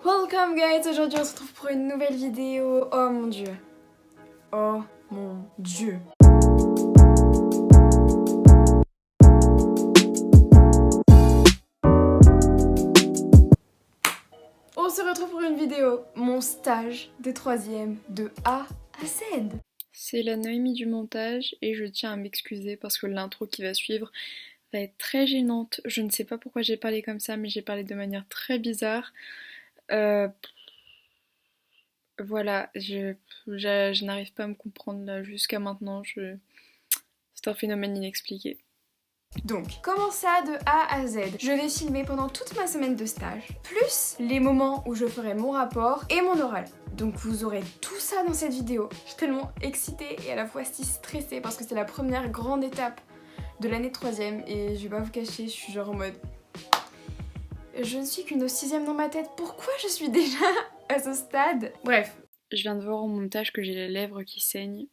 Welcome guys, aujourd'hui on se retrouve pour une nouvelle vidéo. Oh mon dieu. Oh mon dieu. On se retrouve pour une vidéo. Mon stage de 3ème de A à Z. C'est la Noémie du montage et je tiens à m'excuser parce que l'intro qui va suivre va être très gênante. Je ne sais pas pourquoi j'ai parlé comme ça, mais j'ai parlé de manière très bizarre. Voilà, je n'arrive pas à me comprendre là jusqu'à maintenant. C'est un phénomène inexpliqué. Donc, comment ça de A à Z? Je vais filmer pendant toute ma semaine de stage, plus les moments où je ferai mon rapport et mon oral. Donc vous aurez tout ça dans cette vidéo. Je suis tellement excitée et à la fois si stressée parce que c'est la première grande étape de l'année de 3ème et je vais pas vous cacher, je suis genre en mode... Je ne suis qu'une 6ème dans ma tête, pourquoi je suis déjà à ce stade? Bref. Je viens de voir au montage que j'ai les lèvres qui saignent.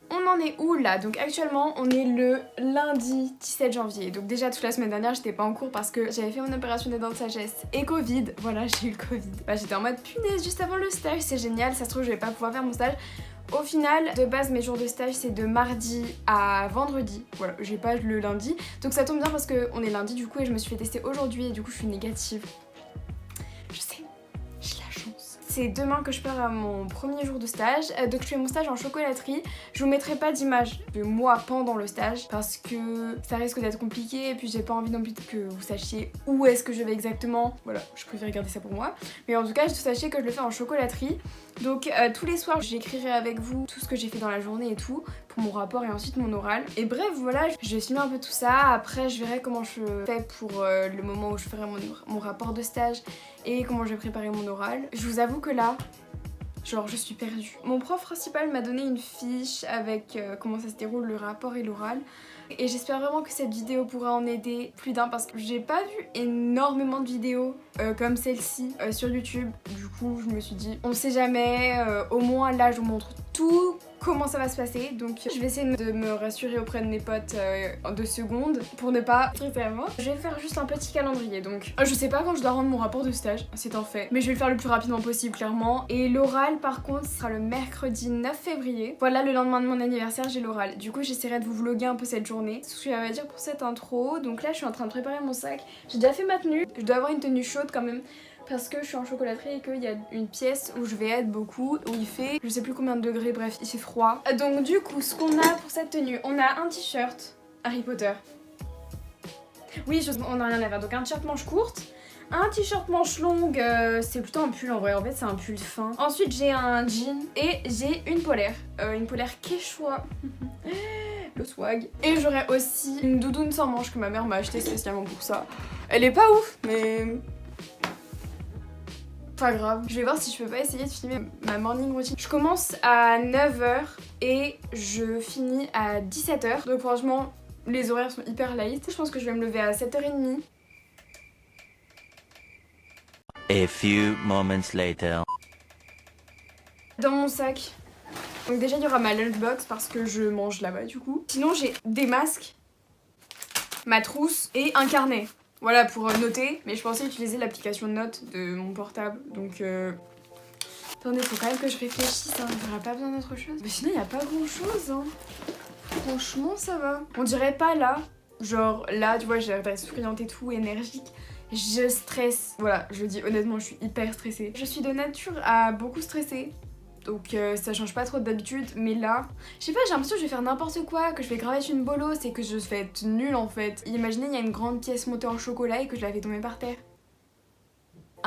On en est où là? Donc actuellement on est le lundi 17 janvier. Donc déjà toute la semaine dernière j'étais pas en cours parce que j'avais fait mon opération des dents de sagesse et Covid. Voilà, j'ai eu le Covid. Bah j'étais en mode punaise juste avant le stage, c'est génial, ça se trouve je vais pas pouvoir faire mon stage. Au final, de base mes jours de stage c'est de mardi à vendredi. Voilà, j'ai pas le lundi. Donc ça tombe bien parce qu'on est lundi du coup et je me suis fait tester aujourd'hui et du coup je suis négative. Je sais, j'ai la chance. C'est demain que je pars à mon premier jour de stage, donc je fais mon stage en chocolaterie. Je vous mettrai pas d'image de moi pendant le stage parce que ça risque d'être compliqué et puis j'ai pas envie non plus que vous sachiez où est-ce que je vais exactement. Voilà, je préfère garder ça pour moi. Mais en tout cas, sachez que je le fais en chocolaterie. Donc tous les soirs, j'écrirai avec vous tout ce que j'ai fait dans la journée et tout pour mon rapport et ensuite mon oral. Et bref, voilà, je vais filmer un peu tout ça. Après, je verrai comment je fais pour le moment où je ferai mon rapport de stage et comment je vais préparer mon oral. Je vous avoue que là, genre je suis perdue. Mon prof principal m'a donné une fiche avec comment ça se déroule le rapport et l'oral. Et j'espère vraiment que cette vidéo pourra en aider plus d'un parce que j'ai pas vu énormément de vidéos comme celle-ci sur YouTube. Du coup je me suis dit on sait jamais, au moins là je vous montre tout comment ça va se passer. Donc je vais essayer de me rassurer auprès de mes potes en 2 secondes pour ne pas stresser avant. Je vais faire juste un petit calendrier donc je sais pas quand je dois rendre mon rapport de stage, c'est un fait. Mais je vais le faire le plus rapidement possible clairement. Et l'oral par contre sera le mercredi 9 février. Voilà, le lendemain de mon anniversaire j'ai l'oral. Du coup j'essaierai de vous vlogger un peu cette journée. C'est ce que j'avais à dire pour cette intro. Donc là je suis en train de préparer mon sac. J'ai déjà fait ma tenue. Je dois avoir une tenue chaude quand même parce que je suis en chocolaterie et qu'il y a une pièce où je vais être beaucoup, où il fait je sais plus combien de degrés, bref il fait froid. Donc du coup ce qu'on a pour cette tenue, on a un t-shirt Harry Potter. Oui, on a rien à faire. Donc un t-shirt manche courte, un t-shirt manche longue, c'est plutôt un pull en vrai, en fait c'est un pull fin. Ensuite j'ai un jean et j'ai une polaire Quechua. Le swag. Et j'aurai aussi une doudoune sans manches que ma mère m'a acheté spécialement pour ça. Elle est pas ouf, mais... pas grave. Je vais voir si je peux pas essayer de filmer ma morning routine. Je commence à 9h et je finis à 17h. Donc franchement, les horaires sont hyper light. Je pense que je vais me lever à 7h30. A few moments later. Dans mon sac. Donc déjà il y aura ma lunchbox parce que je mange là-bas du coup. Sinon j'ai des masques, ma trousse et un carnet. Voilà pour noter, mais je pensais utiliser l'application Notes de mon portable, donc attendez, faut quand même que je réfléchisse, hein. J'aurais pas besoin d'autre chose. Mais sinon, il y a pas grand chose, hein. Franchement, ça va. On dirait pas là, genre là, tu vois, j'ai l'air souriante et tout, énergique. Je stresse, voilà, je dis honnêtement, je suis hyper stressée. Je suis de nature à beaucoup stresser. Donc ça change pas trop d'habitude, mais là, je sais pas, j'ai l'impression que je vais faire n'importe quoi, que je vais graver une bolosse et que je vais être nulle en fait. Imaginez, il y a une grande pièce montée en chocolat et que je la fais tomber par terre.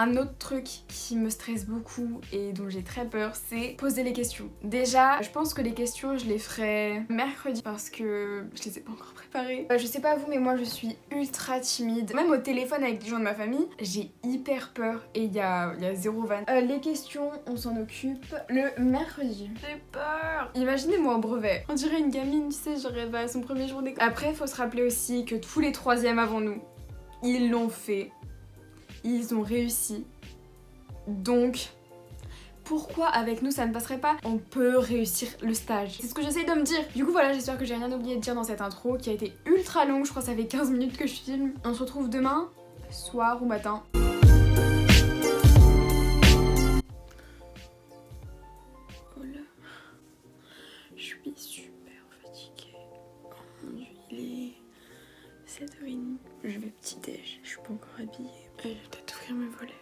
Un autre truc qui me stresse beaucoup et dont j'ai très peur, c'est poser les questions. Déjà, je pense que les questions, je les ferai mercredi parce que je les ai pas encore préparées. Je sais pas vous, mais moi je suis ultra timide. Même au téléphone avec les gens de ma famille, j'ai hyper peur et il y a zéro vanne. Les questions, on s'en occupe le mercredi. J'ai peur. Imaginez-moi en brevet. On dirait une gamine, tu sais, genre elle va à son premier jour d'école. Après, faut se rappeler aussi que tous les 3e avant nous, ils l'ont fait. Ils ont réussi. Donc, pourquoi avec nous ça ne passerait pas? On peut réussir le stage. C'est ce que j'essaie de me dire. Du coup voilà, j'espère que j'ai rien oublié de dire dans cette intro qui a été ultra longue. Je crois que ça fait 15 minutes que je filme. On se retrouve demain, soir ou matin. Voilà. Je suis super fatiguée. Oh mon dieu, il est 7h30. Je vais petit déj, je suis pas encore habillée. Et je vais peut-être ouvrir mes volets.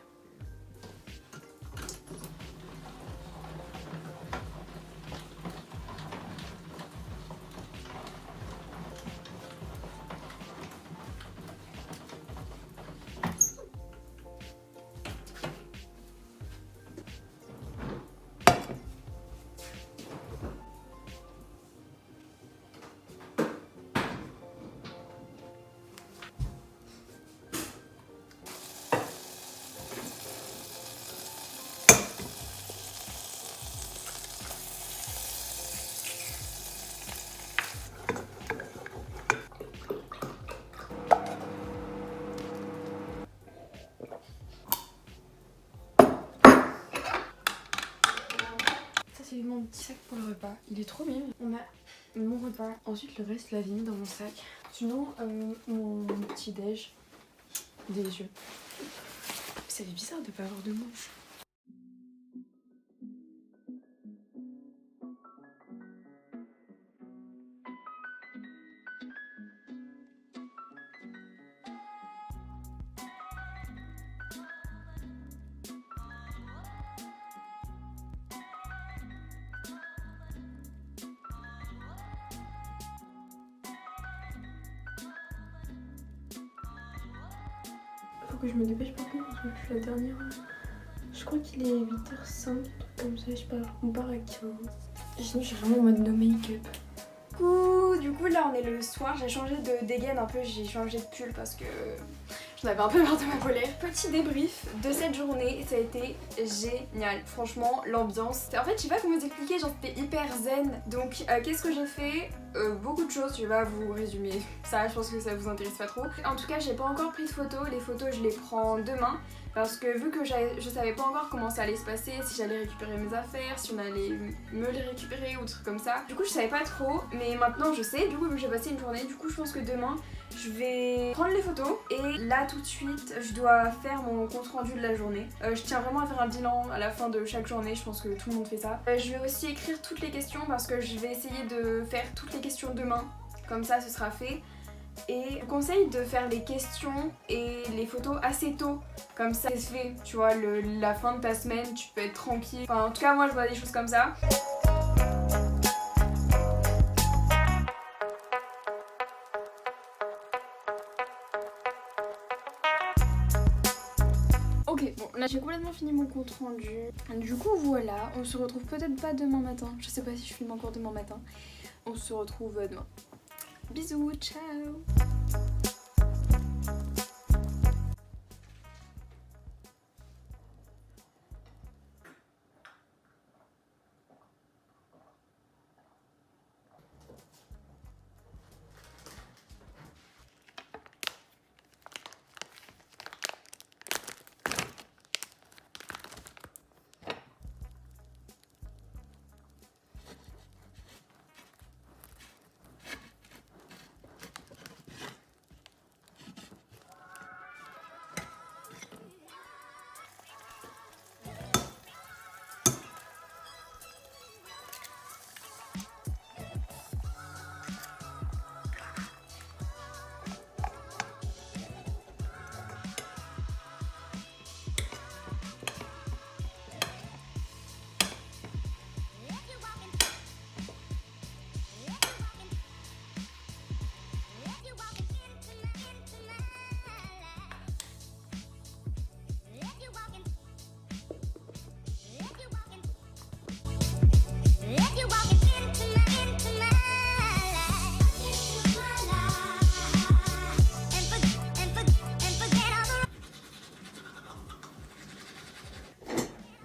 C'est mon petit sac pour le repas, il est trop bien. On a mon repas, ensuite le reste l'a mis dans mon sac. Sinon mon petit déj, délicieux. Ça fait bizarre de pas avoir de manches. Faut que je me dépêche par contre parce que je suis la dernière. Je crois qu'il est 8h05, un truc comme ça, je sais pas. On part à 15. Sinon je suis vraiment en mode no make-up. Du coup là on est le soir, j'ai changé de dégaine un peu, j'ai changé de pull parce que j'en avais un peu marre de ma polaire. Petit débrief de cette journée, ça a été génial. Franchement l'ambiance, en fait je sais pas comment vous expliquer, genre c'était hyper zen. Donc qu'est-ce que j'ai fait? Beaucoup de choses, je vais vous résumer ça, je pense que ça vous intéresse pas trop. En tout cas j'ai pas encore pris de photos, les photos je les prends demain. Parce que vu que je savais pas encore comment ça allait se passer, si j'allais récupérer mes affaires, si on allait me les récupérer ou des trucs comme ça. Du coup je savais pas trop, mais maintenant je sais, du coup vu que j'ai passé une journée, du coup je pense que demain je vais prendre les photos. Et là tout de suite je dois faire mon compte rendu de la journée. Je tiens vraiment à faire un bilan à la fin de chaque journée, je pense que tout le monde fait ça. Je vais aussi écrire toutes les questions parce que je vais essayer de faire toutes les questions demain, comme ça ce sera fait. Et je vous conseille de faire les questions et les photos assez tôt, comme ça c'est fait, tu vois, la fin de ta semaine, tu peux être tranquille. Enfin en tout cas moi je vois des choses comme ça. Ok, bon là j'ai complètement fini mon compte rendu. Du coup voilà, on se retrouve peut-être pas demain matin, je sais pas si je filme encore demain matin. On se retrouve demain. Bisous, ciao.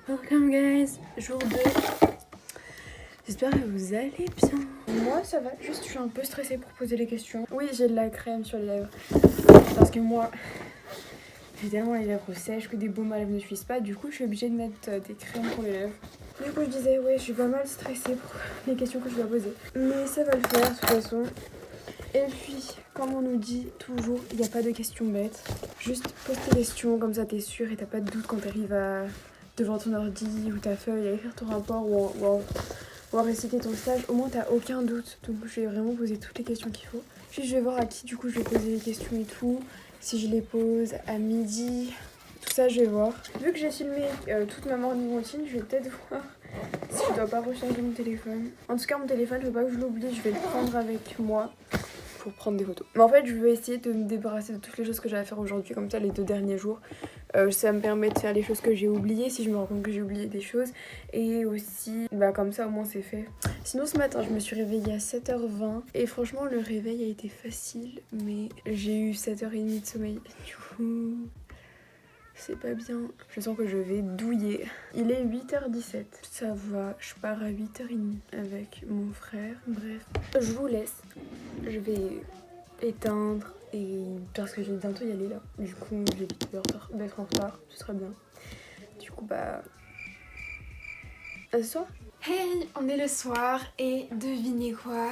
Welcome guys, jour 2. J'espère que vous allez bien. Moi ça va, juste je suis un peu stressée pour poser les questions. Oui j'ai de la crème sur les lèvres. Parce que moi, j'ai tellement les lèvres sèches que des baumes à lèvres ne suffisent pas, du coup je suis obligée de mettre des crèmes pour les lèvres. Du coup je disais ouais je suis pas mal stressée pour les questions que je dois poser. Mais ça va le faire de toute façon. Et puis comme on nous dit toujours, il n'y a pas de questions bêtes. Juste pose tes questions comme ça t'es sûre et t'as pas de doute quand t'arrives devant ton ordi ou ta feuille à écrire ton rapport ou à réciter ton stage. Au moins t'as aucun doute. Donc je vais vraiment poser toutes les questions qu'il faut. Puis je vais voir à qui du coup je vais poser les questions et tout. Si je les pose à midi, tout ça je vais voir. Vu que j'ai filmé toute ma morning routine, je vais peut-être voir si je dois pas recharger mon téléphone. En tout cas mon téléphone, je veux pas que je l'oublie, je vais le prendre avec moi pour prendre des photos. Mais en fait je veux essayer de me débarrasser de toutes les choses que j'ai à faire aujourd'hui, comme ça les 2 derniers jours. Ça me permet de faire les choses que j'ai oubliées si je me rends compte que j'ai oublié des choses. Et aussi, comme ça au moins c'est fait. Sinon ce matin je me suis réveillée à 7h20 et franchement le réveil a été facile. Mais j'ai eu 7h30 de sommeil. Du coup, c'est pas bien. Je sens que je vais douiller. Il est 8h17. Ça va, je pars à 8h30 avec mon frère. Bref, je vous laisse. Je vais éteindre et parce que je vais bientôt y aller là. Du coup, j'évite d'être en retard. Ce sera bien. Du coup, à ce soir. Hey, on est le soir et devinez quoi?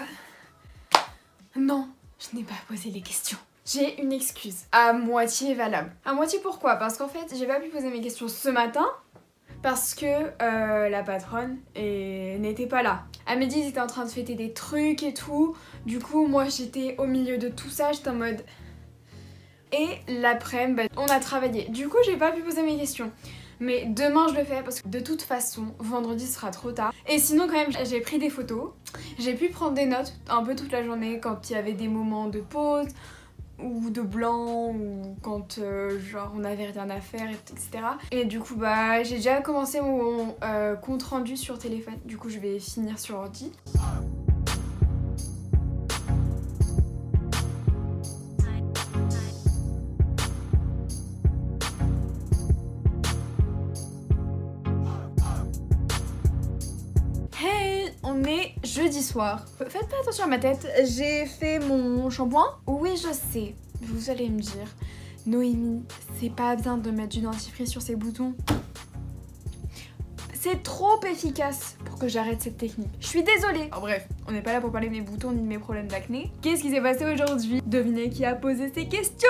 Non, je n'ai pas posé les questions. J'ai une excuse à moitié valable. À moitié pourquoi? Parce qu'en fait, j'ai pas pu poser mes questions ce matin parce que la patronne n'était pas là. À midi, ils étaient en train de fêter des trucs et tout. Du coup, moi, j'étais au milieu de tout ça. J'étais en mode... Et l'après-midi, on a travaillé. Du coup, j'ai pas pu poser mes questions. Mais demain, je le fais parce que de toute façon, vendredi sera trop tard. Et sinon, quand même, j'ai pris des photos. J'ai pu prendre des notes un peu toute la journée quand il y avait des moments de pause ou de blanc ou quand genre on avait rien à faire etc. Et du coup j'ai déjà commencé mon compte rendu sur téléphone, du coup je vais finir sur ordi. Hey, on est jeudi soir. Faites pas attention à ma tête, j'ai fait mon shampoing. Oui je sais, vous allez me dire, Noémie, c'est pas bien de mettre du dentifrice sur ses boutons. C'est trop efficace pour que j'arrête cette technique. Je suis désolée. Oh, bref, on n'est pas là pour parler de mes boutons ni de mes problèmes d'acné. Qu'est-ce qui s'est passé aujourd'hui? Devinez qui a posé ces questions?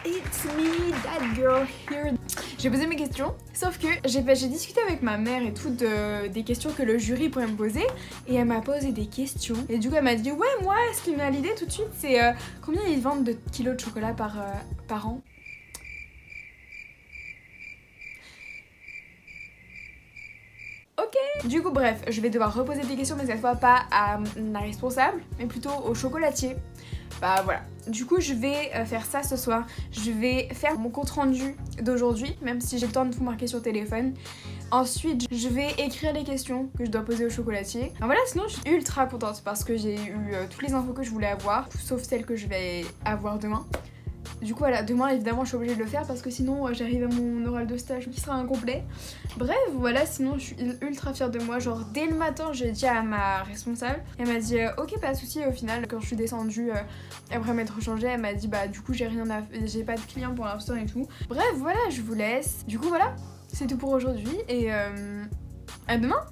It's me, that girl here. J'ai posé mes questions, sauf que j'ai discuté avec ma mère et tout des questions que le jury pourrait me poser, et elle m'a posé des questions. Et du coup elle m'a dit ouais moi ce qui me vient à l'idée tout de suite c'est combien ils vendent de kilos de chocolat par an? Ok. Du coup bref, je vais devoir reposer des questions mais cette fois pas à ma responsable, mais plutôt au chocolatier. Voilà. Du coup je vais faire ça ce soir. Je vais faire mon compte rendu d'aujourd'hui, même si j'ai le temps de tout marquer sur téléphone. Ensuite je vais écrire les questions que je dois poser au chocolatier. Voilà, sinon je suis ultra contente parce que j'ai eu toutes les infos que je voulais avoir, sauf celles que je vais avoir demain. Du coup voilà, demain évidemment je suis obligée de le faire parce que sinon j'arrive à mon oral de stage qui sera incomplet. Bref voilà, sinon je suis ultra fière de moi. Genre dès le matin j'ai dit à ma responsable, elle m'a dit ok pas de soucis. Au final quand je suis descendue après m'être changée, elle m'a dit du coup j'ai pas de clients pour l'instant et tout. Bref voilà, je vous laisse. Du coup voilà, c'est tout pour aujourd'hui et à demain.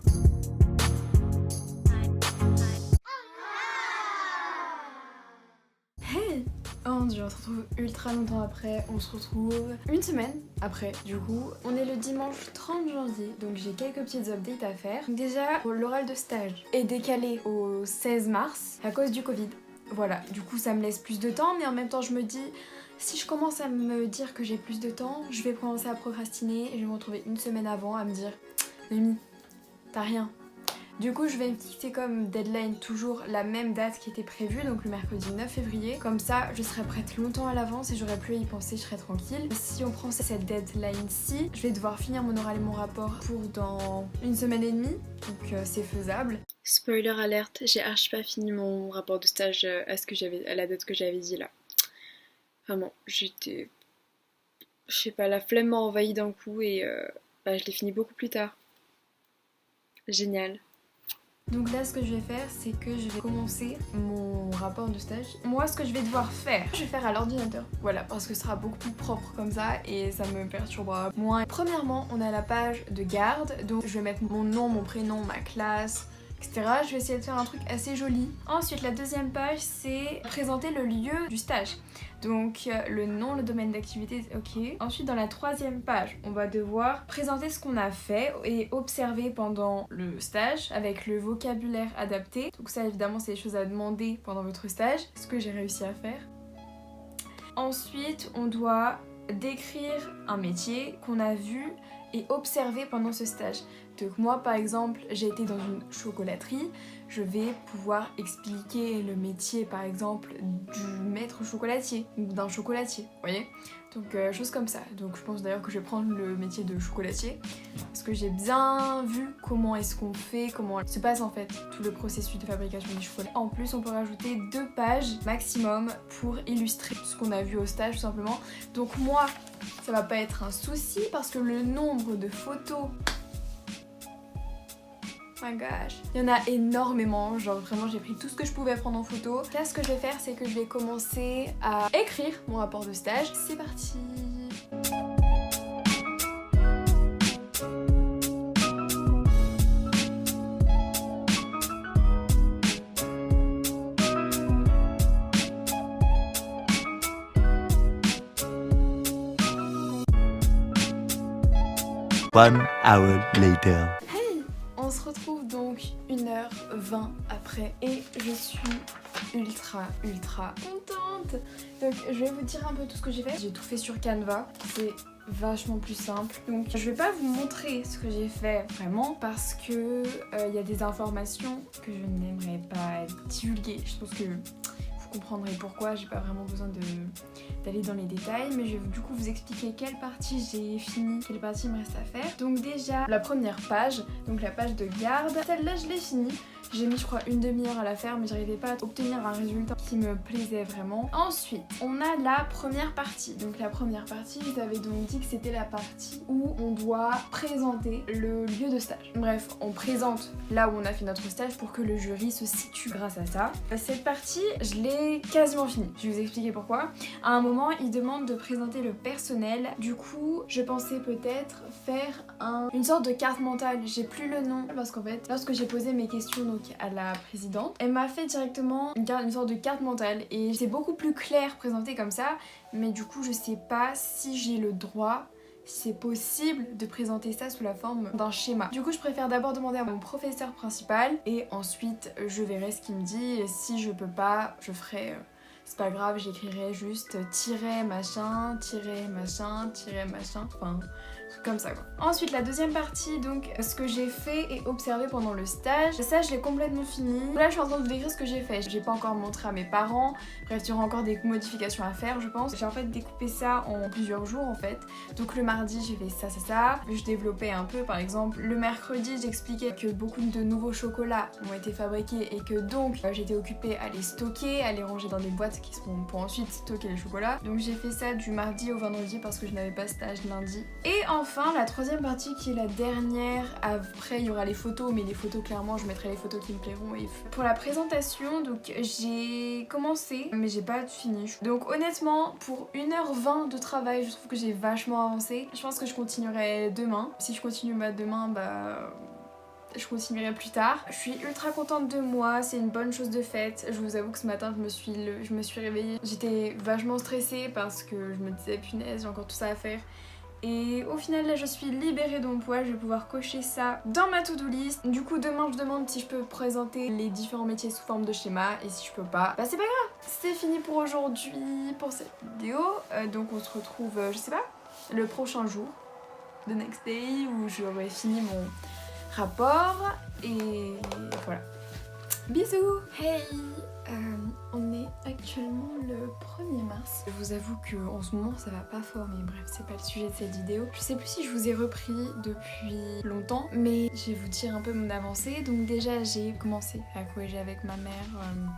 Hey. Oh mon dieu, on se retrouve ultra longtemps après, on se retrouve une semaine après du coup. On est le dimanche 30 janvier, donc j'ai quelques petites updates à faire. Déjà, l'oral de stage est décalé au 16 mars à cause du Covid. Voilà, du coup ça me laisse plus de temps, mais en même temps je me dis, si je commence à me dire que j'ai plus de temps, je vais commencer à procrastiner et je vais me retrouver une semaine avant à me dire, Noémie, t'as rien. Du coup je vais me fixer comme deadline toujours la même date qui était prévue, donc le mercredi 9 février. Comme ça je serai prête longtemps à l'avance et j'aurai plus à y penser, je serai tranquille. Si on prend cette deadline-ci, je vais devoir finir mon oral et mon rapport pour dans une semaine et demie, donc c'est faisable. Spoiler alerte, j'ai archi pas fini mon rapport de stage à la date que j'avais dit là. Vraiment, j'étais... Je sais pas, la flemme m'a envahi d'un coup et je l'ai fini beaucoup plus tard. Génial. Donc là ce que je vais faire c'est que je vais commencer mon rapport de stage. Moi ce que je vais devoir faire, je vais faire à l'ordinateur. Voilà, parce que ce sera beaucoup plus propre comme ça et ça me perturbera moins. Premièrement on a la page de garde, donc je vais mettre mon nom, mon prénom, ma classe, etc. Je vais essayer de faire un truc assez joli. Ensuite la deuxième page c'est présenter le lieu du stage. Donc le nom, le domaine d'activité, ok. Ensuite dans la troisième page, on va devoir présenter ce qu'on a fait et observer pendant le stage avec le vocabulaire adapté. Donc ça évidemment c'est des choses à demander pendant votre stage, ce que j'ai réussi à faire. Ensuite on doit décrire un métier qu'on a vu et observer pendant ce stage. Donc moi par exemple j'ai été dans une chocolaterie, je vais pouvoir expliquer le métier par exemple du maître chocolatier ou d'un chocolatier, vous voyez. Donc choses comme ça. Donc je pense d'ailleurs que je vais prendre le métier de chocolatier parce que j'ai bien vu comment est-ce qu'on fait, comment se passe en fait tout le processus de fabrication du chocolat. En plus on peut rajouter 2 pages maximum pour illustrer ce qu'on a vu au stage tout simplement. Donc moi ça va pas être un souci parce que le nombre de photos, oh my gosh, il y en a énormément, genre vraiment j'ai pris tout ce que je pouvais prendre en photo. Là ce que je vais faire c'est que je vais commencer à écrire mon rapport de stage. C'est parti. One hour later. On se retrouve donc 1h20 après et je suis ultra contente. Donc je vais vous dire un peu tout ce que j'ai fait. J'ai tout fait sur Canva, c'est vachement plus simple. Donc je vais pas vous montrer ce que j'ai fait vraiment parce que y a des informations que je n'aimerais pas divulguer. Je pense que vous comprendrez pourquoi, j'ai pas vraiment besoin d'aller dans les détails, mais je vais du coup vous expliquer quelle partie j'ai fini, quelle partie il me reste à faire. Donc déjà la première page, donc la page de garde, celle-là je l'ai finie. J'ai mis je crois une demi-heure à la faire mais j'arrivais pas à obtenir un résultat qui me plaisait vraiment. Ensuite on a la première partie. Donc la première partie, ils avaient donc dit que c'était la partie où on doit présenter le lieu de stage. Bref, on présente là où on a fait notre stage pour que le jury se situe grâce à ça. Cette partie, je l'ai quasiment finie. Je vais vous expliquer pourquoi. À un moment, ils demandent de présenter le personnel. Du coup, je pensais peut-être faire une sorte de carte mentale. J'ai plus le nom parce qu'en fait, lorsque j'ai posé mes questions donc à la présidente, elle m'a fait directement une sorte de carte mentale et c'est beaucoup plus clair présenté comme ça, mais du coup je sais pas si j'ai le droit, si c'est possible de présenter ça sous la forme d'un schéma. Du coup je préfère d'abord demander à mon professeur principal et ensuite je verrai ce qu'il me dit et si je peux pas, je ferai... c'est pas grave, j'écrirai juste tiret machin, enfin comme ça quoi. Ensuite la deuxième partie, donc ce que j'ai fait et observé pendant le stage, ça je l'ai complètement fini. Là je suis en train de vous décrire ce que j'ai fait, j'ai pas encore montré à mes parents, bref il y aura encore des modifications à faire je pense. J'ai en fait découpé ça en plusieurs jours en fait, donc le mardi j'ai fait ça, je développais un peu par exemple. Le mercredi j'expliquais que beaucoup de nouveaux chocolats ont été fabriqués et que donc j'étais occupée à les stocker, à les ranger dans des boîtes qui seront pour ensuite stocker les chocolats. Donc j'ai fait ça du mardi au vendredi parce que je n'avais pas stage lundi. Et enfin la troisième partie qui est la dernière, après il y aura les photos, mais les photos clairement je mettrai les photos qui me plairont. Et pour la présentation, donc j'ai commencé mais j'ai pas fini. Donc honnêtement pour 1h20 de travail je trouve que j'ai vachement avancé. Je pense que je continuerai demain. Si je continue demain je continuerai plus tard. Je suis ultra contente de moi, c'est une bonne chose de faite. Je vous avoue que ce matin je me suis réveillée. J'étais vachement stressée parce que je me disais punaise j'ai encore tout ça à faire. Et au final là je suis libérée de mon poids, je vais pouvoir cocher ça dans ma to-do list. Du coup demain je demande si je peux présenter les différents métiers sous forme de schéma et si je peux pas, c'est pas grave. C'est fini pour aujourd'hui, pour cette vidéo. Donc on se retrouve, je sais pas, le prochain jour, the next day, où j'aurai fini mon rapport et voilà. Bisous. Hey, On est actuellement le 1er mars. Je vous avoue qu'en ce moment ça va pas fort, mais bref, c'est pas le sujet de cette vidéo. Je sais plus si je vous ai repris depuis longtemps, mais je vais vous dire un peu mon avancée. Donc déjà j'ai commencé à corriger avec ma mère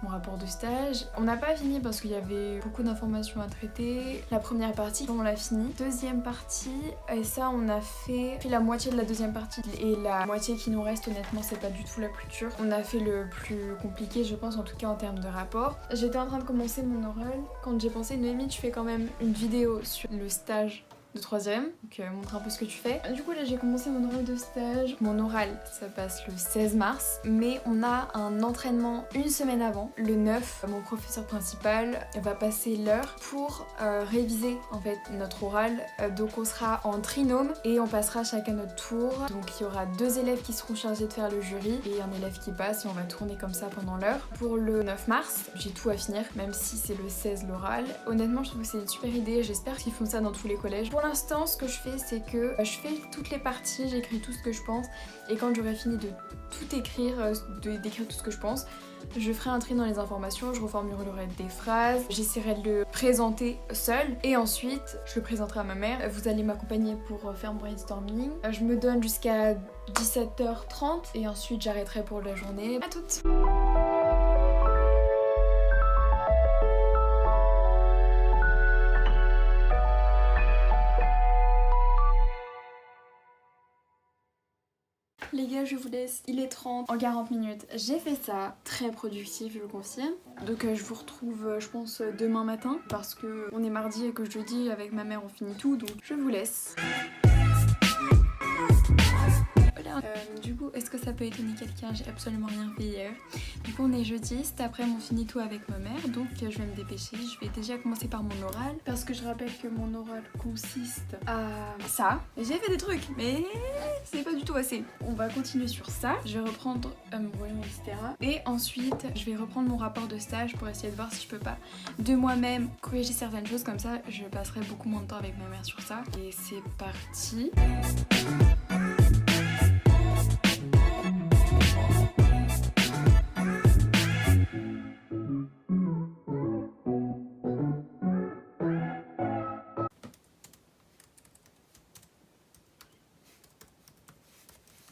mon rapport de stage. On n'a pas fini parce qu'il y avait beaucoup d'informations à traiter. La première partie, on l'a fini. Deuxième partie, et ça on a fait la moitié de la deuxième partie. Et la moitié qui nous reste, honnêtement, c'est pas du tout la plus dure. On a fait le plus compliqué, je pense, en tout cas en termes de rapport. J'étais en train de commencer mon oral quand j'ai pensé, Noémie, tu fais quand même une vidéo sur le stage de 3ème, donc montre un peu ce que tu fais. Du coup là j'ai commencé mon oral de stage. Mon oral ça passe le 16 mars, mais on a un entraînement une semaine avant, le 9. Mon professeur principal va passer l'heure pour réviser en fait notre oral. Donc on sera en trinôme et on passera chacun notre tour. Donc il y aura 2 élèves qui seront chargés de faire le jury et un élève qui passe et on va tourner comme ça pendant l'heure. Pour le 9 mars, j'ai tout à finir, même si c'est le 16 l'oral. Honnêtement je trouve que c'est une super idée, j'espère qu'ils font ça dans tous les collèges. Pour l'instant, ce que je fais, c'est que je fais toutes les parties, j'écris tout ce que je pense, et quand j'aurai fini de tout écrire, d'écrire tout ce que je pense, je ferai un tri dans les informations, je reformulerai des phrases, j'essaierai de le présenter seule, et ensuite je le présenterai à ma mère. Vous allez m'accompagner pour faire mon brainstorming. Je me donne jusqu'à 17h30, et ensuite j'arrêterai pour la journée. À toutes! Les gars, je vous laisse, il est 30 en 40 minutes. J'ai fait ça, très productif, je le confirme. Donc je vous retrouve, je pense, demain matin parce que on est mardi et que jeudi, avec ma mère, on finit tout. Donc je vous laisse. Du coup, est-ce que ça peut étonner quelqu'un? J'ai absolument rien fait hier. Du coup, on est jeudi, cet après-midi on finit tout avec ma mère, donc je vais me dépêcher. Je vais déjà commencer par mon oral, parce que je rappelle que mon oral consiste à ça. J'ai fait des trucs, mais c'est pas du tout assez. On va continuer sur ça. Je vais reprendre mon volume, etc. Et ensuite, je vais reprendre mon rapport de stage pour essayer de voir si je peux pas de moi-même corriger certaines choses. Comme ça, je passerai beaucoup moins de temps avec ma mère sur ça. Et c'est parti.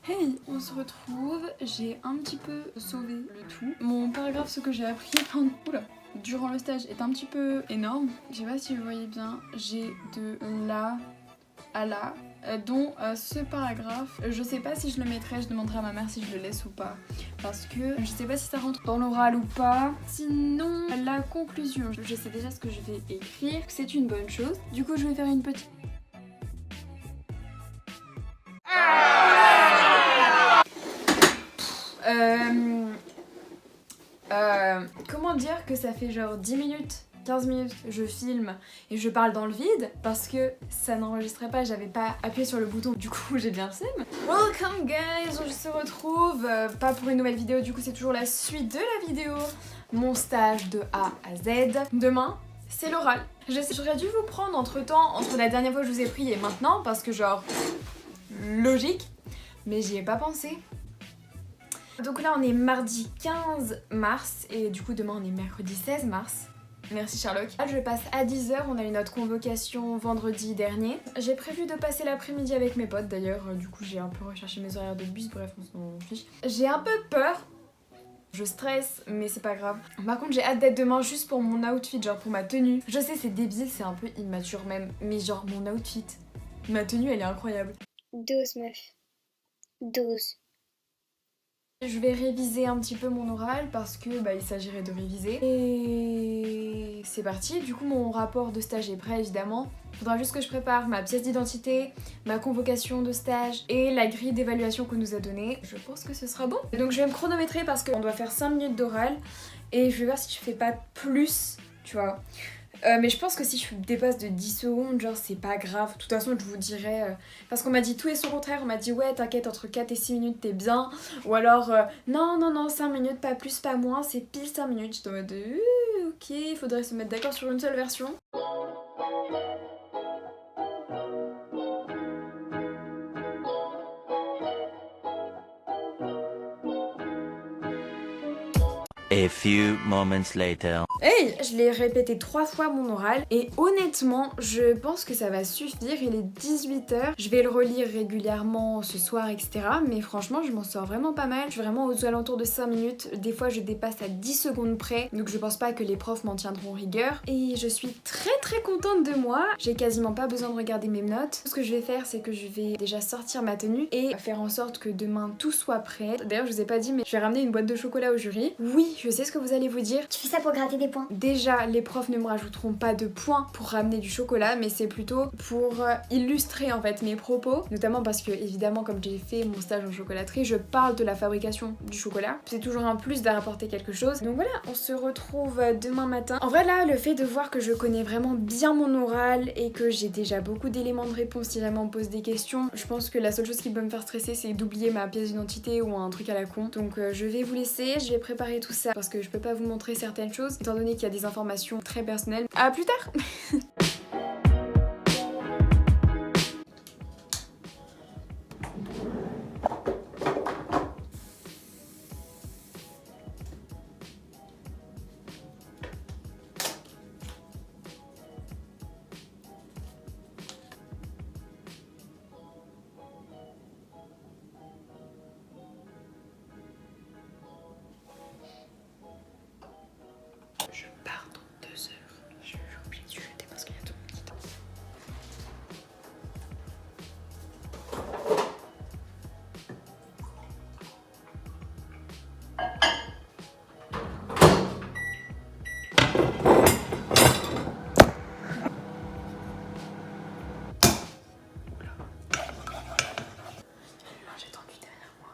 Hey, on se retrouve, j'ai un petit peu sauvé le tout. Mon paragraphe, ce que j'ai appris durant le stage est un petit peu énorme. Je sais pas si vous voyez bien, j'ai de là à là, dont ce paragraphe. Je sais pas si je le mettrai, je demanderai à ma mère si je le laisse ou pas. Parce que je sais pas si ça rentre dans l'oral ou pas. Sinon, la conclusion, je sais déjà ce que je vais écrire, c'est une bonne chose. Du coup, je vais faire une petite... comment dire que ça fait genre 10 minutes, 15 minutes, je filme et je parle dans le vide parce que ça n'enregistrait pas, j'avais pas appuyé sur le bouton, du coup j'ai bien le seum. Welcome guys, on se retrouve, pas pour une nouvelle vidéo, du coup c'est toujours la suite de la vidéo, mon stage de A à Z. Demain, c'est l'oral. J'aurais dû vous prendre entre la dernière fois que je vous ai pris et maintenant parce que genre, logique, mais j'y ai pas pensé. Donc là on est mardi 15 mars et du coup demain on est mercredi 16 mars. Merci Sherlock. Là je passe à 10h, on a eu notre convocation vendredi dernier. J'ai prévu de passer l'après-midi avec mes potes d'ailleurs, du coup j'ai un peu recherché mes horaires de bus, bref on s'en fiche. J'ai un peu peur, je stresse mais c'est pas grave. Par contre j'ai hâte d'être demain juste pour mon outfit, genre pour ma tenue. Je sais c'est débile, c'est un peu immature même, mais genre mon outfit, ma tenue elle est incroyable. 12 meuf, 12. Je vais réviser un petit peu mon oral parce que il s'agirait de réviser. Et c'est parti, du coup mon rapport de stage est prêt évidemment. Faudra juste que je prépare ma pièce d'identité, ma convocation de stage et la grille d'évaluation qu'on nous a donnée. Je pense que ce sera bon. Et donc je vais me chronométrer parce qu'on doit faire 5 minutes d'oral et je vais voir si je fais pas plus, tu vois. Mais je pense que si je dépasse de 10 secondes, genre c'est pas grave. De toute façon, je vous dirai. Parce qu'on m'a dit tout et son contraire. On m'a dit ouais, t'inquiète, entre 4 et 6 minutes, t'es bien. Ou alors non, 5 minutes, pas plus, pas moins, c'est pile 5 minutes. J'étais en mode ok, il faudrait se mettre d'accord sur une seule version. A few moments later. Hey, je l'ai répété 3 fois mon oral et honnêtement, je pense que ça va suffire. Il est 18h. Je vais le relire régulièrement ce soir, etc. Mais franchement, je m'en sors vraiment pas mal. Je suis vraiment aux alentours de 5 minutes. Des fois, je dépasse à 10 secondes près. Donc je pense pas que les profs m'en tiendront rigueur. Et je suis très contente de moi. J'ai quasiment pas besoin de regarder mes notes. Ce que je vais faire, c'est que je vais déjà sortir ma tenue et faire en sorte que demain tout soit prêt. D'ailleurs, je vous ai pas dit, mais je vais ramener une boîte de chocolat au jury. Oui, je sais ce que vous allez vous dire. Tu fais ça pour gratter des points. Déjà, les profs ne me rajouteront pas de points pour ramener du chocolat, mais c'est plutôt pour illustrer en fait mes propos, notamment parce que évidemment, comme j'ai fait mon stage en chocolaterie, je parle de la fabrication du chocolat. C'est toujours un plus d'apporter quelque chose. Donc voilà, on se retrouve demain matin. En vrai là, le fait de voir que je connais vraiment bien mon oral et que j'ai déjà beaucoup d'éléments de réponse si jamais on me pose des questions, je pense que la seule chose qui peut me faire stresser, c'est d'oublier ma pièce d'identité ou un truc à la con. Donc je vais vous laisser, je vais préparer tout ça parce que je peux pas vous montrer certaines choses étant donné qu'il y a des informations très personnelles. À plus tard. Je pars dans 2 heures. J'ai oublié de jeter parce qu'il y a tout le monde qui dort. J'ai tendu derrière moi.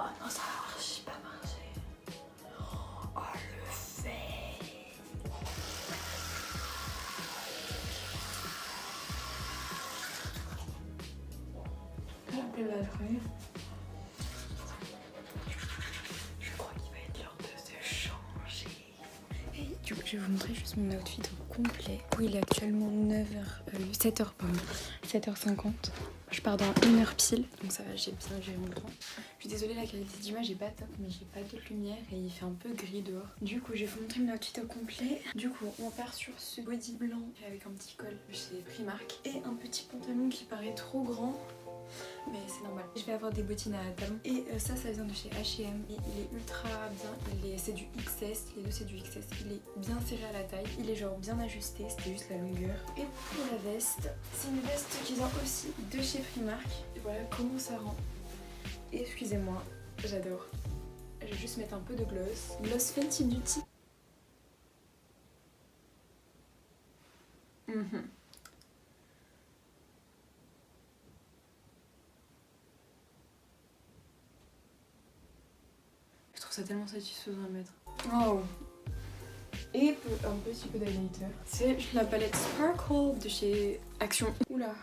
Oh non, ça a archi pas marché. Oh le fait. La batterie. Je crois qu'il va être l'heure de se changer. Et du coup, je vais vous montrer juste mon outfit au complet. Oui, il est actuellement 7h50. Je pars dans 1 heure pile, donc ça va, j'ai bien géré mon temps. Je suis désolée, la qualité d'image est pas top, mais j'ai pas de lumière et il fait un peu gris dehors. Du coup, je vais vous montrer mon outfit au complet. Du coup, on part sur ce body blanc avec un petit col chez Primark et un petit pantalon qui paraît trop grand. Mais c'est normal. Je vais avoir des bottines à talons. Et ça vient de chez H&M. Et il est ultra bien. C'est du XS. Les deux, c'est du XS. Il est bien serré à la taille. Il est genre bien ajusté. C'était juste la longueur. Et pour la veste, c'est une veste qui vient aussi de chez Primark. Et voilà comment ça rend. Et excusez-moi, j'adore. Je vais juste mettre un peu de gloss. Gloss Fenty Beauty. Je trouve ça tellement satisfaisant à mettre. Oh. Et un petit peu d'highlighter. C'est la palette Sparkle de chez Action. Oula.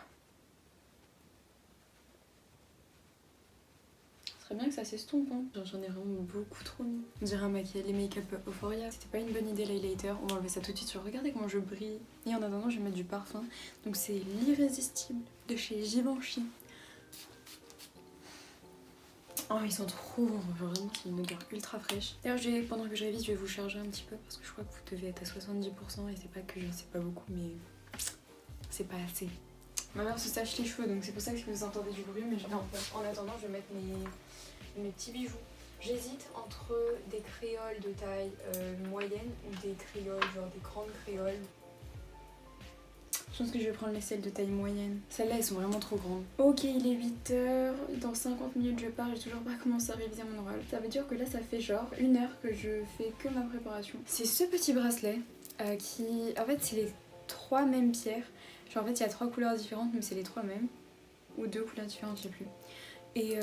Ce serait bien que ça s'estompe, hein. J'en ai vraiment beaucoup trop mis. On dirait un maquillage, les make-up Euphoria. C'était pas une bonne idée l'highlighter. On va enlever ça tout de suite sur. Regardez comment je brille. Et en attendant, je vais mettre du parfum. Donc c'est l'Irrésistible de chez Givenchy. Oh, ils sont trop bons, vraiment, c'est une odeur ultra fraîche. D'ailleurs, pendant que je révise, je vais vous charger un petit peu parce que je crois que vous devez être à 70% et c'est pas que je sais pas beaucoup, mais c'est pas assez. Ma mère se sèche les cheveux, donc c'est pour ça que vous entendez du bruit, mais en attendant, je vais mettre mes petits bijoux. J'hésite entre des créoles de taille moyenne ou des créoles, genre des grandes créoles. Je pense que je vais prendre les celles de taille moyenne. Celles-là, elles sont vraiment trop grandes. Ok, il est 8h. Dans 50 minutes, je pars. J'ai toujours pas commencé à réviser mon oral. Ça veut dire que là, ça fait genre 1 heure que je fais que ma préparation. C'est ce petit bracelet qui... En fait, c'est les 3 mêmes pierres. Genre, en fait, il y a 3 couleurs différentes, mais c'est les 3 mêmes. Ou 2 couleurs différentes, je sais plus. Et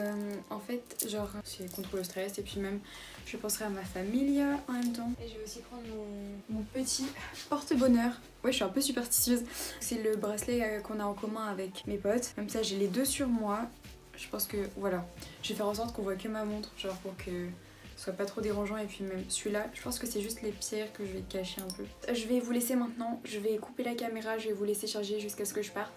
en fait, genre, c'est contre le stress et puis même, je penserai à ma famille en même temps. Et je vais aussi prendre mon petit porte-bonheur. Ouais, je suis un peu superstitieuse. C'est le bracelet qu'on a en commun avec mes potes. Comme ça, j'ai les deux sur moi. Je pense que, voilà, je vais faire en sorte qu'on voit que ma montre, genre pour que ce soit pas trop dérangeant. Et puis même celui-là, je pense que c'est juste les pierres que je vais cacher un peu. Je vais vous laisser maintenant, je vais couper la caméra, je vais vous laisser charger jusqu'à ce que je parte.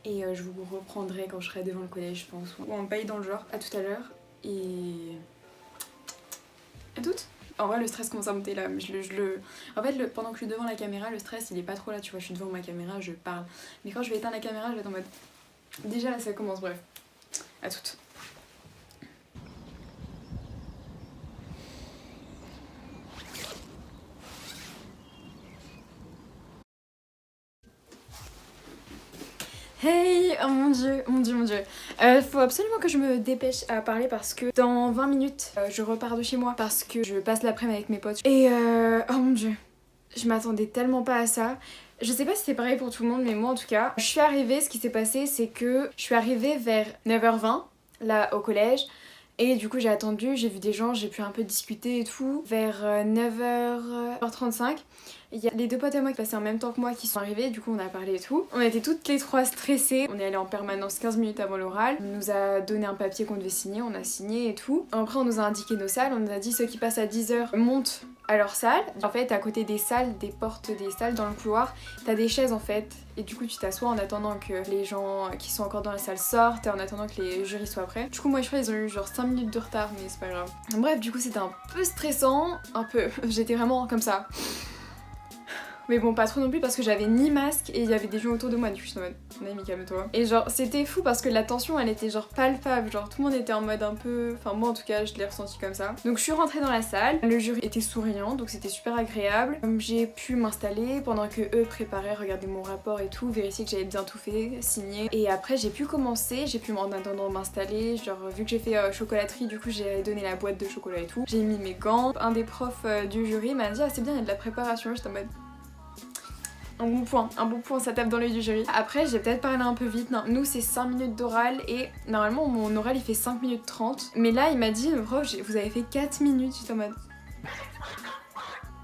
Et je vous reprendrai quand je serai devant le collège, je pense, ou en bail dans le genre. À tout à l'heure. Et... à toutes. En vrai le stress commence à monter là, en fait pendant que je suis devant la caméra, le stress il est pas trop là, tu vois, je suis devant ma caméra, je parle. Mais quand je vais éteindre la caméra, je vais être en mode... Déjà là ça commence, bref. À toutes. Hey, oh mon dieu, mon dieu, mon dieu. Faut absolument que je me dépêche à parler parce que dans 20 minutes, je repars de chez moi parce que je passe l'après-midi avec mes potes. Et oh mon dieu, je m'attendais tellement pas à ça. Je sais pas si c'est pareil pour tout le monde, mais moi en tout cas, je suis arrivée, ce qui s'est passé, c'est que je suis arrivée vers 9h20, là au collège. Et du coup j'ai attendu, j'ai vu des gens, j'ai pu un peu discuter et tout. Vers 9h35, il y a les deux potes à moi qui passaient en même temps que moi qui sont arrivés, du coup on a parlé et tout. On était toutes les trois stressées, on est allé en permanence 15 minutes avant l'oral. On nous a donné un papier qu'on devait signer, on a signé et tout. Après on nous a indiqué nos salles, on nous a dit ceux qui passent à 10h montent à leur salle. En fait à côté des salles, des portes des salles dans le couloir, t'as des chaises en fait. Et du coup tu t'assois en attendant que les gens qui sont encore dans la salle sortent et en attendant que les jurys soient prêts. Du coup moi je crois qu'ils ont eu genre 5 minutes de retard mais c'est pas grave. Bref du coup c'était un peu stressant, un peu. J'étais vraiment comme ça. Mais bon, pas trop non plus parce que j'avais ni masque et il y avait des gens autour de moi. Du coup, je suis en mode, Naomi, calme-toi. Et genre, c'était fou parce que la tension, elle était genre palpable. Genre, tout le monde était en mode un peu. Enfin, moi en tout cas, je l'ai ressenti comme ça. Donc, je suis rentrée dans la salle. Le jury était souriant, donc c'était super agréable. J'ai pu m'installer pendant que eux préparaient, regarder mon rapport et tout, vérifier que j'avais bien tout fait, signer. Et après, j'ai pu commencer. J'ai pu en attendant m'installer. Genre, vu que j'ai fait chocolaterie, du coup, j'ai donné la boîte de chocolat et tout. J'ai mis mes gants. Un des profs du jury m'a dit, ah, c'est bien, il y a de la préparation. J'étais en mode. Un bon point, ça tape dans l'œil du jury. Après, j'ai peut-être parlé un peu vite. Non, nous, c'est 5 minutes d'oral et normalement, mon oral il fait 5 minutes 30. Mais là, il m'a dit, prof, vous avez fait 4 minutes. J'étais en mode.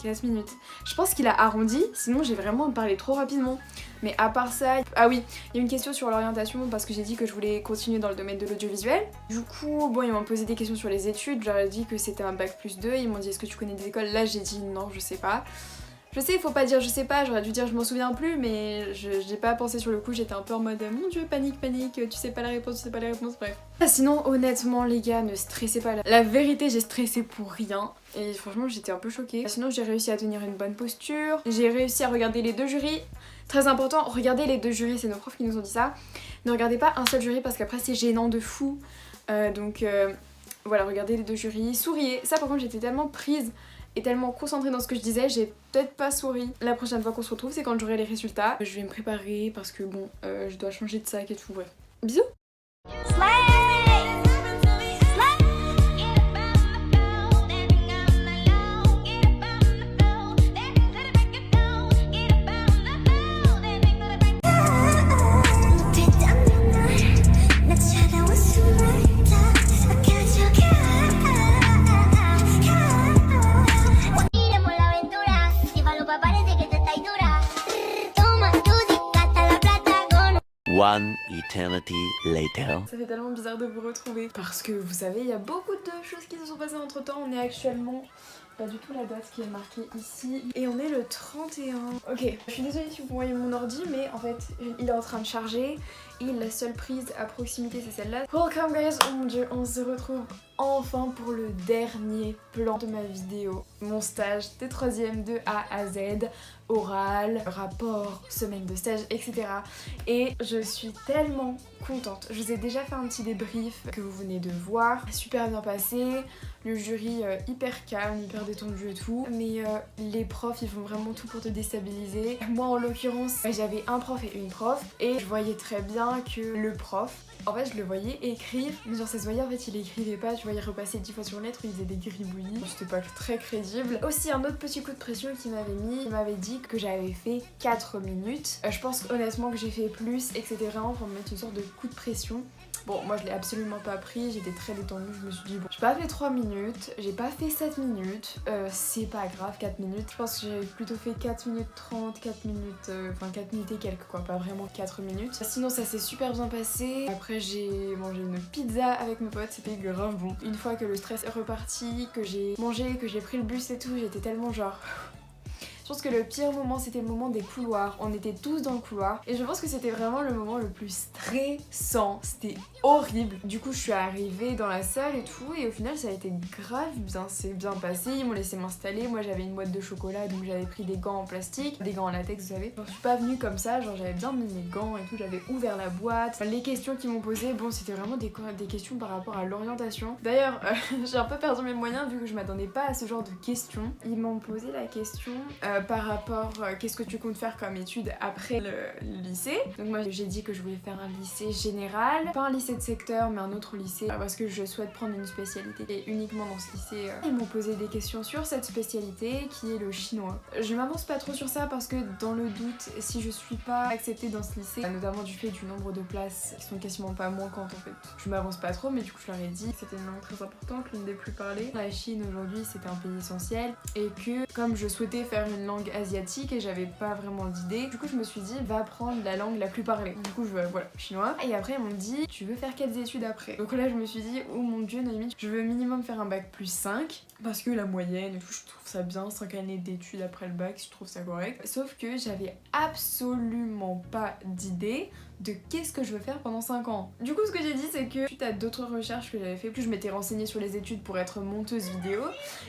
4 minutes. Je pense qu'il a arrondi, sinon j'ai vraiment parlé trop rapidement. Mais à part ça. Ah oui, il y a une question sur l'orientation parce que j'ai dit que je voulais continuer dans le domaine de l'audiovisuel. Du coup, bon, ils m'ont posé des questions sur les études. J'aurais dit que c'était un bac+2. Ils m'ont dit, est-ce que tu connais des écoles? Là, j'ai dit non, je sais pas. Je sais, il faut pas dire je sais pas, j'aurais dû dire je m'en souviens plus, mais j'ai pas pensé sur le coup, j'étais un peu en mode mon dieu, panique, tu sais pas la réponse, bref. Sinon, honnêtement, les gars, ne stressez pas. La vérité, j'ai stressé pour rien, et franchement, j'étais un peu choquée. Sinon, j'ai réussi à tenir une bonne posture, j'ai réussi à regarder les deux jurys. Très important, regardez les deux jurys, c'est nos profs qui nous ont dit ça. Ne regardez pas un seul jury parce qu'après, c'est gênant de fou. Voilà, regardez les deux jurys, souriez. Ça, par contre, j'étais tellement prise et tellement concentrée dans ce que je disais, j'ai peut-être pas souri. La prochaine fois qu'on se retrouve, c'est quand j'aurai les résultats. Je vais me préparer parce que bon, je dois changer de sac et tout, bref. Bisous. One eternity later. Ça fait tellement bizarre de vous retrouver parce que vous savez, il y a beaucoup de choses qui se sont passées entre temps. On est actuellement pas du tout la date qui est marquée ici et on est le 31. Ok, je suis désolée si vous voyez mon ordi, mais en fait il est en train de charger et la seule prise à proximité c'est celle-là. Welcome guys, oh mon dieu, on se retrouve enfin pour le dernier plan de ma vidéo. Mon stage de 3ème de A à Z, oral, rapport, semaine de stage, etc. Et je suis tellement contente. Je vous ai déjà fait un petit débrief que vous venez de voir. Super bien passé, le jury hyper calme, hyper détendu et tout. Mais les profs ils font vraiment tout pour te déstabiliser. Moi en l'occurrence j'avais un prof et une prof et je voyais très bien que le prof, en fait je le voyais écrire, mais genre ça se voyait en fait il écrivait pas, tu vois, il repassait 10 fois sur lettre, il faisait des gribouillis, c'était pas très crédible. Aussi un autre petit coup de pression qu'il m'avait mis, il m'avait dit que j'avais fait 4 minutes. Je pense honnêtement que j'ai fait plus et que c'était vraiment pour me mettre une sorte de coup de pression. Bon, moi je l'ai absolument pas pris, j'étais très détendue, je me suis dit bon, j'ai pas fait 3 minutes, j'ai pas fait 7 minutes, c'est pas grave, 4 minutes. Je pense que j'ai plutôt fait 4 minutes 30, 4 minutes, enfin 4 minutes et quelques quoi, pas vraiment 4 minutes. Sinon ça s'est super bien passé. Après j'ai mangé une pizza avec mes potes, c'était grave bon. Une fois que le stress est reparti, que j'ai mangé, que j'ai pris le bus et tout, j'étais tellement genre... Je pense que le pire moment c'était le moment des couloirs. On était tous dans le couloir et je pense que c'était vraiment le moment le plus stressant. C'était horrible. Du coup je suis arrivée dans la salle et tout et au final ça a été grave bien. C'est bien passé, ils m'ont laissé m'installer. Moi j'avais une boîte de chocolat donc j'avais pris des gants en plastique, des gants en latex vous savez. Je suis pas venue comme ça, genre j'avais bien mis mes gants et tout, j'avais ouvert la boîte. Les questions qu'ils m'ont posées, bon c'était vraiment des questions par rapport à l'orientation. D'ailleurs j'ai un peu perdu mes moyens vu que je m'attendais pas à ce genre de questions. Ils m'ont posé la question... par rapport qu'est-ce que tu comptes faire comme études après le lycée. Donc moi j'ai dit que je voulais faire un lycée général, pas un lycée de secteur mais un autre lycée parce que je souhaite prendre une spécialité et uniquement dans ce lycée. Ils m'ont posé des questions sur cette spécialité qui est le chinois. Je m'avance pas trop sur ça parce que dans le doute si je suis pas acceptée dans ce lycée, notamment du fait du nombre de places qui sont quasiment pas manquantes en fait, je m'avance pas trop mais du coup je leur ai dit que c'était une langue très importante, l'une des plus parlées. La Chine aujourd'hui c'était un pays essentiel et que comme je souhaitais faire une langue asiatique et j'avais pas vraiment d'idée. Du coup je me suis dit va prendre la langue la plus parlée. Du coup voilà, chinois. Et après ils m'ont dit tu veux faire quelles études après? Donc là je me suis dit oh mon dieu Noémie, je veux minimum faire un bac plus 5 parce que la moyenne et tout je trouve ça bien, 5 années d'études après le bac, je trouve ça correct. Sauf que j'avais absolument pas d'idée de qu'est-ce que je veux faire pendant 5 ans. Du coup ce que j'ai dit c'est que suite à d'autres recherches que j'avais fait, plus je m'étais renseignée sur les études pour être monteuse vidéo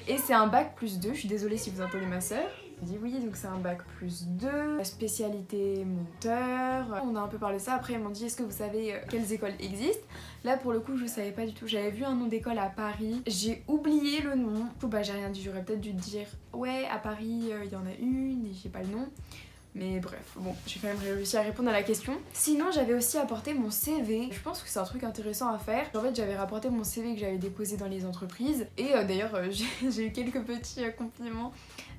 et c'est un bac plus 2, je suis désolée si vous entendez ma soeur. J'ai dit oui, donc c'est un bac plus 2, spécialité monteur. On a un peu parlé de ça, après ils m'ont dit est-ce que vous savez quelles écoles existent? Là pour le coup je savais pas du tout, j'avais vu un nom d'école à Paris, j'ai oublié le nom. Du coup bah j'ai rien dit, j'aurais peut-être dû dire ouais à Paris il y en a une et j'ai pas le nom. Mais bref, bon, j'ai quand même réussi à répondre à la question. Sinon, j'avais aussi apporté mon CV. Je pense que c'est un truc intéressant à faire. En fait, j'avais rapporté mon CV que j'avais déposé dans les entreprises. Et d'ailleurs, j'ai eu quelques petits compliments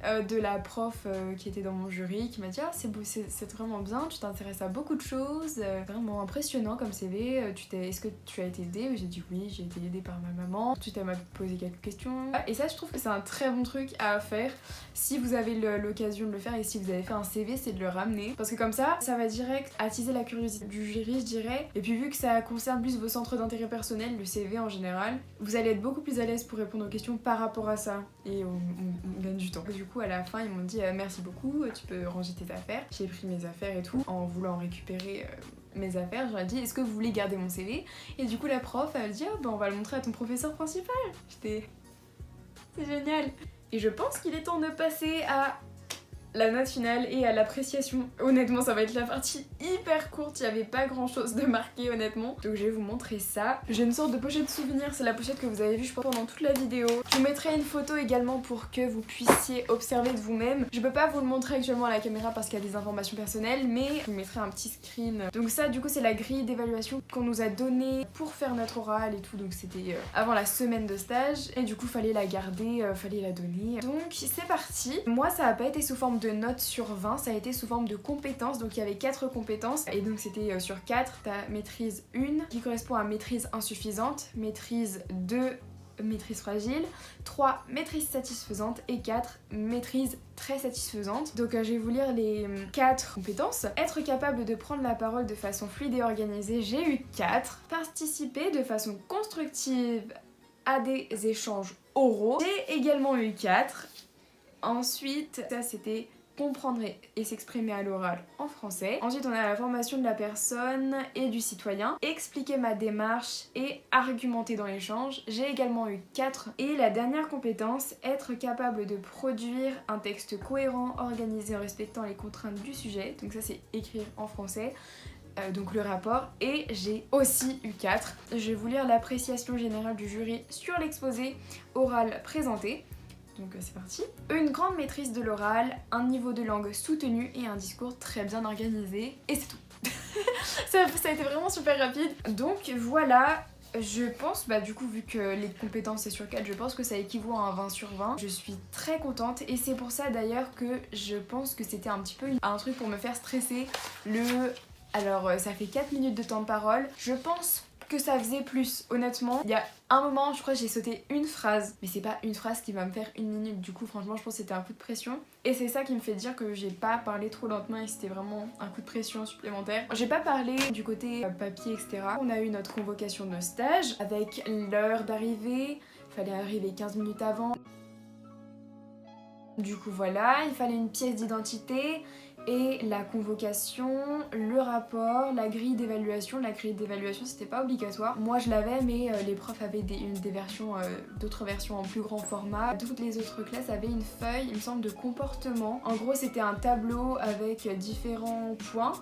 de la prof qui était dans mon jury qui m'a dit ah c'est beau, c'est vraiment bien, tu t'intéresses à beaucoup de choses, vraiment impressionnant comme CV, est-ce que tu as été aidée? J'ai dit oui, j'ai été aidée par ma maman. Ensuite elle m'a posé quelques questions et ça je trouve que c'est un très bon truc à faire si vous avez l'occasion de le faire et si vous avez fait un CV, c'est de le ramener parce que comme ça va direct attiser la curiosité du jury je dirais, et puis vu que ça concerne plus vos centres d'intérêt personnel, le CV en général, vous allez être beaucoup plus à l'aise pour répondre aux questions par rapport à ça et on gagne du temps. Du coup à la fin ils m'ont dit merci beaucoup, tu peux ranger tes affaires. J'ai pris mes affaires et tout en voulant récupérer mes affaires. J'aurais dit est-ce que vous voulez garder mon CV? Et du coup la prof elle dit bah on va le montrer à ton professeur principal. J'étais c'est génial. Et je pense qu'il est temps de passer à la note finale et à l'appréciation. Honnêtement ça va être la partie hyper courte, il n'y avait pas grand chose de marqué honnêtement. Donc je vais vous montrer ça. J'ai une sorte de pochette souvenir, c'est la pochette que vous avez vue je pense pendant toute la vidéo. Je vous mettrai une photo également pour que vous puissiez observer de vous-même. Je peux pas vous le montrer actuellement à la caméra parce qu'il y a des informations personnelles, mais je vous mettrai un petit screen. Donc ça du coup c'est la grille d'évaluation qu'on nous a donnée pour faire notre oral et tout, donc c'était avant la semaine de stage et du coup fallait la garder, fallait la donner. Donc c'est parti. Moi ça a pas été sous forme de notes sur 20, ça a été sous forme de compétences, donc il y avait 4 compétences et donc c'était sur 4, t'as maîtrise 1 qui correspond à maîtrise insuffisante, maîtrise 2, maîtrise fragile, 3 maîtrise satisfaisante et 4 maîtrise très satisfaisante. Donc je vais vous lire les 4 compétences. Être capable de prendre la parole de façon fluide et organisée, j'ai eu 4. Participer de façon constructive à des échanges oraux, j'ai également eu 4. Ensuite, ça c'était comprendre et s'exprimer à l'oral en français. Ensuite on a la formation de la personne et du citoyen, expliquer ma démarche et argumenter dans l'échange. J'ai également eu 4. Et la dernière compétence, être capable de produire un texte cohérent, organisé en respectant les contraintes du sujet. Donc ça c'est écrire en français. Donc le rapport, et j'ai aussi eu 4. Je vais vous lire l'appréciation générale du jury sur l'exposé oral présenté. Donc c'est parti. Une grande maîtrise de l'oral, un niveau de langue soutenu et un discours très bien organisé. Et c'est tout. ça a été vraiment super rapide. Donc voilà, je pense, du coup vu que les compétences c'est sur 4, je pense que ça équivaut à un 20 sur 20. Je suis très contente et c'est pour ça d'ailleurs que je pense que c'était un petit peu un truc pour me faire stresser. Alors ça fait 4 minutes de temps de parole. Je pense que ça faisait plus, honnêtement. Il y a un moment, je crois que j'ai sauté une phrase, mais c'est pas une phrase qui va me faire 1 minute, du coup franchement je pense que c'était un coup de pression. Et c'est ça qui me fait dire que j'ai pas parlé trop lentement et que c'était vraiment un coup de pression supplémentaire. J'ai pas parlé du côté papier, etc. On a eu notre convocation de stage avec l'heure d'arrivée, il fallait arriver 15 minutes avant. Du coup voilà, il fallait une pièce d'identité et la convocation, le rapport, la grille d'évaluation. La grille d'évaluation c'était pas obligatoire. Moi je l'avais mais les profs avaient des versions, d'autres versions en plus grand format. Toutes les autres classes avaient une feuille, il me semble, de comportement. En gros c'était un tableau avec différents points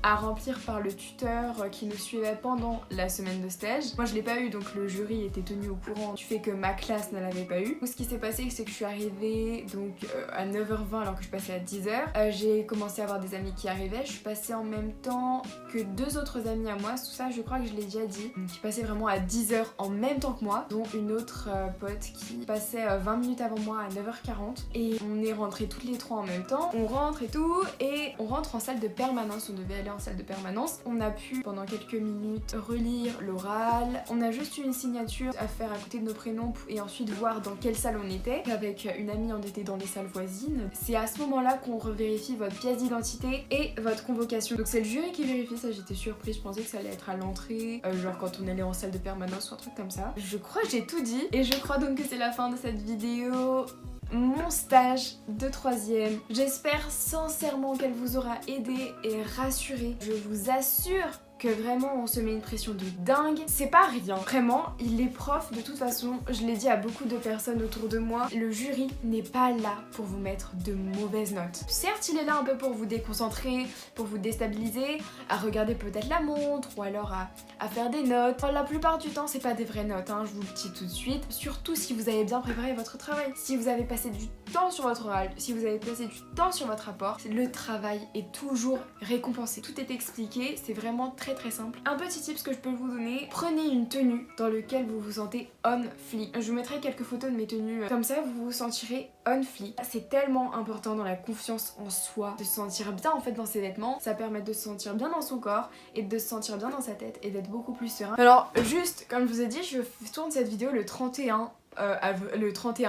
à remplir par le tuteur qui nous suivait pendant la semaine de stage. Moi je l'ai pas eu donc le jury était tenu au courant du fait que ma classe ne l'avait pas eu. Ce qui s'est passé c'est que je suis arrivée donc à 9h20 alors que je passais à 10h. J'ai commencé à avoir des amis qui arrivaient, je suis passée en même temps que 2 autres amis à moi, tout ça je crois que je l'ai déjà dit, qui passaient vraiment à 10h en même temps que moi, dont une autre pote qui passait 20 minutes avant moi à 9h40 et on est rentrés toutes les 3 en même temps. On rentre et tout et on rentre en salle de permanence, on devait aller en salle de permanence. On a pu pendant quelques minutes relire l'oral, on a juste eu une signature à faire à côté de nos prénoms et ensuite voir dans quelle salle on était. Avec une amie on était dans les salles voisines. C'est à ce moment là qu'on revérifie votre pièce d'identité et votre convocation. Donc c'est le jury qui vérifie ça, j'étais surprise, je pensais que ça allait être à l'entrée, genre quand on allait en salle de permanence ou un truc comme ça. Je crois que j'ai tout dit et je crois donc que c'est la fin de cette vidéo. Mon stage de 3e. J'espère sincèrement qu'elle vous aura aidé et rassuré. Je vous assure que vraiment on se met une pression de dingue. C'est pas rien. Vraiment, les profs, de toute façon, je l'ai dit à beaucoup de personnes autour de moi, le jury n'est pas là pour vous mettre de mauvaises notes. Certes, il est là un peu pour vous déconcentrer, pour vous déstabiliser, à regarder peut-être la montre ou alors à faire des notes. La plupart du temps, c'est pas des vraies notes, hein, je vous le dis tout de suite. Surtout si vous avez bien préparé votre travail. Si vous avez passé du temps sur votre oral, si vous avez passé du temps sur votre rapport, le travail est toujours récompensé. Tout est expliqué, c'est vraiment très simple. Un petit tips que je peux vous donner, prenez une tenue dans laquelle vous vous sentez on fleek. Je vous mettrai quelques photos de mes tenues, comme ça vous vous sentirez on fleek. C'est tellement important dans la confiance en soi, de se sentir bien en fait dans ses vêtements. Ça permet de se sentir bien dans son corps et de se sentir bien dans sa tête et d'être beaucoup plus serein. Alors juste, comme je vous ai dit, je tourne cette vidéo le 31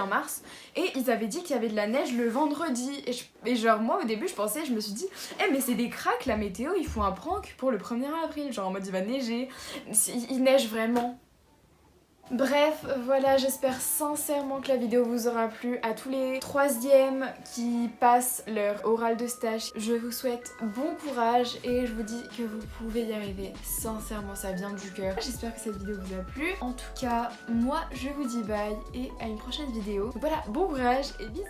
mars et ils avaient dit qu'il y avait de la neige le vendredi et genre moi au début je me suis dit mais c'est des cracks la météo, ils font un prank pour le 1er avril, genre en mode il va neiger, il neige vraiment. Bref, voilà, j'espère sincèrement que la vidéo vous aura plu. À tous les 3e qui passent leur oral de stage, je vous souhaite bon courage et je vous dis que vous pouvez y arriver. Sincèrement, ça vient du cœur. J'espère que cette vidéo vous a plu. En tout cas, moi, je vous dis bye et à une prochaine vidéo. Donc voilà, bon courage et bisous.